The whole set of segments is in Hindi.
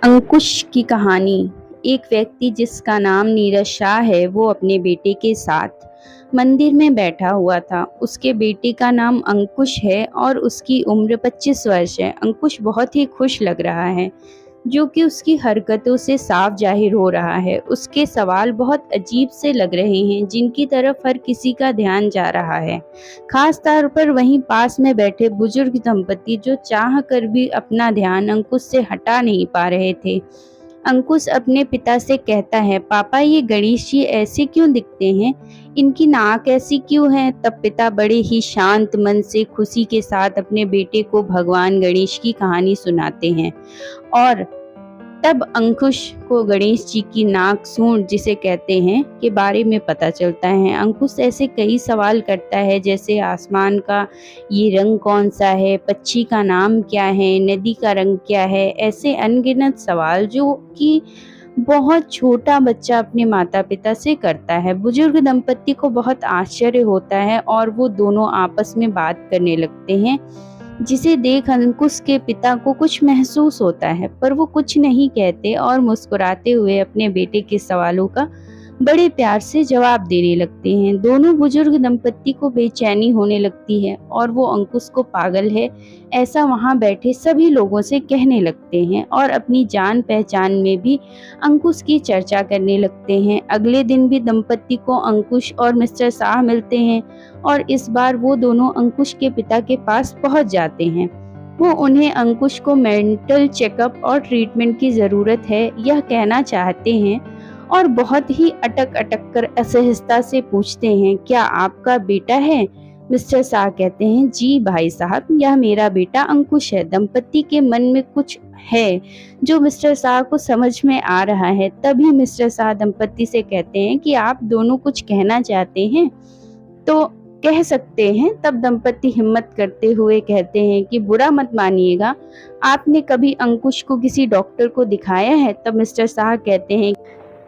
अंकुश की कहानी। एक व्यक्ति जिसका नाम नीरज शाह है, वो अपने बेटे के साथ मंदिर में बैठा हुआ था। उसके बेटे का नाम अंकुश है और उसकी उम्र 25 वर्ष है। अंकुश बहुत ही खुश लग रहा है, जो कि उसकी हरकतों से साफ जाहिर हो रहा है। उसके सवाल बहुत अजीब से लग रहे हैं, जिनकी तरफ हर किसी का ध्यान जा रहा है, खास तौर पर वहीं पास में बैठे बुजुर्ग दंपति, जो चाह कर भी अपना ध्यान अंकुश से हटा नहीं पा रहे थे। अंकुश अपने पिता से कहता है, पापा, ये गणेश जी ऐसे क्यों दिखते हैं? इनकी नाक ऐसी क्यों है? तब पिता बड़े ही शांत मन से खुशी के साथ अपने बेटे को भगवान गणेश की कहानी सुनाते हैं। और तब अंकुश को गणेश जी की नाक सूंड, जिसे कहते हैं, के बारे में पता चलता है। अंकुश ऐसे कई सवाल करता है, जैसे आसमान का ये रंग कौन सा है, पक्षी का नाम क्या है, नदी का रंग क्या है। ऐसे अनगिनत सवाल जो कि बहुत छोटा बच्चा अपने माता पिता से करता है। बुजुर्ग दंपति को बहुत आश्चर्य होता है और वो दोनों आपस में बात करने लगते हैं, जिसे देख अंकुश के पिता को कुछ महसूस होता है, पर वो कुछ नहीं कहते और मुस्कुराते हुए अपने बेटे के सवालों का बड़े प्यार से जवाब देने लगते हैं। दोनों बुजुर्ग दंपति को बेचैनी होने लगती है और वो अंकुश को पागल है ऐसा वहां बैठे सभी लोगों से कहने लगते हैं और अपनी जान पहचान में भी अंकुश की चर्चा करने लगते हैं। अगले दिन भी दंपति को अंकुश और मिस्टर शाह मिलते हैं और इस बार वो दोनों अंकुश के पिता के पास पहुंच जाते हैं। वो उन्हें अंकुश को मेंटल चेकअप और ट्रीटमेंट की जरूरत है यह कहना चाहते हैं और बहुत ही अटक अटक कर असहजता से पूछते हैं, क्या आपका बेटा है? मिस्टर शाह कहते हैं, जी भाई साहब, यह मेरा बेटा अंकुश है। दंपति के मन में कुछ है जो मिस्टर शाह को समझ में आ रहा है। तभी मिस्टर शाह दंपति से कहते हैं कि आप दोनों कुछ कहना चाहते हैं तो कह सकते हैं। तब दंपति हिम्मत करते हुए कहते हैं कि बुरा मत मानिएगा, आपने कभी अंकुश को किसी डॉक्टर को दिखाया है? तब मिस्टर शाह कहते हैं,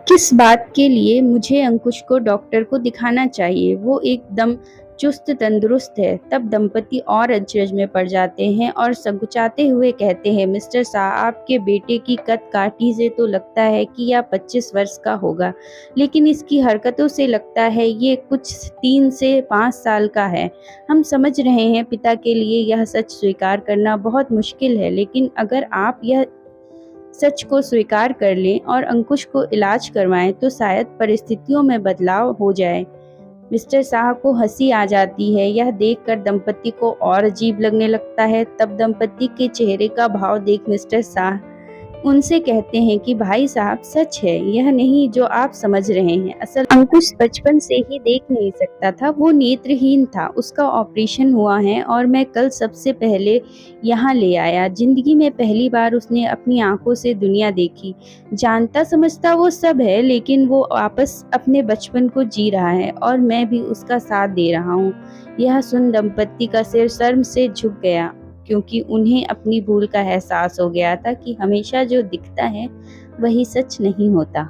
किस बात के लिए मुझे अंकुश को डॉक्टर को दिखाना चाहिए? वो एकदम चुस्त तंदुरुस्त है। तब दंपति और अचरज में पड़ जाते हैं और संकुचाते हुए कहते हैं, मिस्टर शाह, आपके बेटे की कद काठी से तो लगता है कि यह 25 वर्ष का होगा, लेकिन इसकी हरकतों से लगता है ये कुछ 3 से 5 साल का है। हम समझ रहे हैं पिता के लिए यह सच स्वीकार करना बहुत मुश्किल है, लेकिन अगर आप यह सच को स्वीकार कर लें और अंकुश को इलाज करवाएं तो शायद परिस्थितियों में बदलाव हो जाए। मिस्टर शाह को हंसी आ जाती है। यह देखकर दंपति को और अजीब लगने लगता है। तब दंपति के चेहरे का भाव देख मिस्टर शाह उनसे कहते हैं कि भाई साहब, सच है, यह नहीं जो आप समझ रहे हैं। असल अंकुश बचपन से ही देख नहीं सकता था, वो नेत्रहीन था। उसका ऑपरेशन हुआ है और मैं कल सबसे पहले यहाँ ले आया। जिंदगी में पहली बार उसने अपनी आंखों से दुनिया देखी। जानता समझता वो सब है, लेकिन वो वापस अपने बचपन को जी रहा है और मैं भी उसका साथ दे रहा हूँ। यह सुन दंपति का सिर शर्म से झुक गया, क्योंकि उन्हें अपनी भूल का एहसास हो गया था कि हमेशा जो दिखता है वही सच नहीं होता।